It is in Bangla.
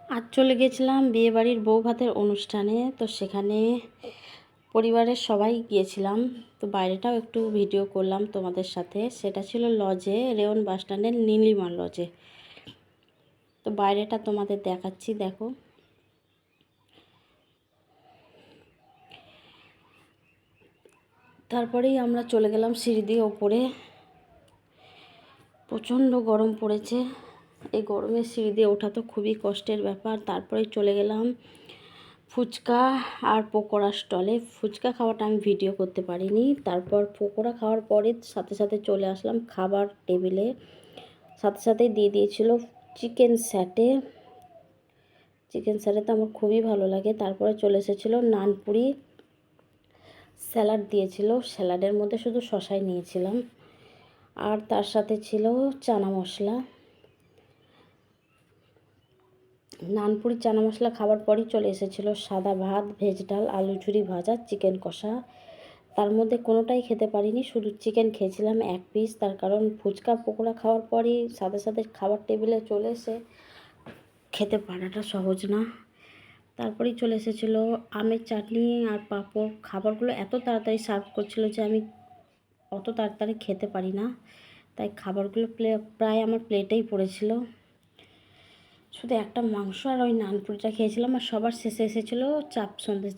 আজ চলে গেছিলাম বিয়েবাড়ির বউ ভাতের অনুষ্ঠানে। তো সেখানে পরিবারের সবাই গিয়েছিলাম। তো বাইরেটাও একটু ভিডিও করলাম তোমাদের সাথে। সেটা ছিল লজে, রেওন বাস স্ট্যান্ডের নীলিমা লজে। তো বাইরেটা তোমাদের দেখাচ্ছি, দেখো। তারপরেই আমরা চলে গেলাম সিঁড়ি দিয়ে ওপরে। প্রচণ্ড গরম পড়েছে, এই গরমে সিঁড়ি দিয়ে ওঠা তো খুবই কষ্টের ব্যাপার। তারপরেই চলে গেলাম ফুচকা আর পকোড়া স্টলে। ফুচকা খাওয়াটা আমি ভিডিও করতে পারিনি। তারপর পকোড়া খাওয়ার পরে সাথে সাথে চলে আসলাম খাবার টেবিলে। সাথে সাথেই দিয়ে দিয়েছিল চিকেন স্যাটে। চিকেন স্যাটে তো আমার খুবই ভালো লাগে। তারপরে চলে এসেছিলো নানপুরি, স্যালাড দিয়েছিল। স্যালাডের মধ্যে শুধু শসাই নিয়েছিলাম। আর তার সাথে ছিল চানা মশলা। নানপুরি চানা মশলা খাবার পরই চলে এসেছিলো সাদা ভাত, ভেজ ডাল, আলু ঝুরি ভাজা, চিকেন কষা। তার মধ্যে কোনোটাই খেতে পারিনি, শুধু চিকেন খেয়েছিলাম এক পিস। তার কারণ ফুচকা পকোড়া খাওয়ার পরই সাথে সাথে খাবার টেবিলে চলে এসে খেতে পারাটা সহজ না। তারপরেই চলে এসেছিলো আমের চাটনি আর পাঁপড়। খাবারগুলো এত তাড়াতাড়ি সার্ভ করছিল যে আমি অত তাড়াতাড়ি খেতে পারি না, তাই খাবারগুলো প্রায় আমার প্লেটেই পড়েছিল। শুধু একটা মাংস আর ওই নানপুরিটা খেয়েছিলাম। আর সবার শেষে এসেছিলো চাপ সন্দেশ।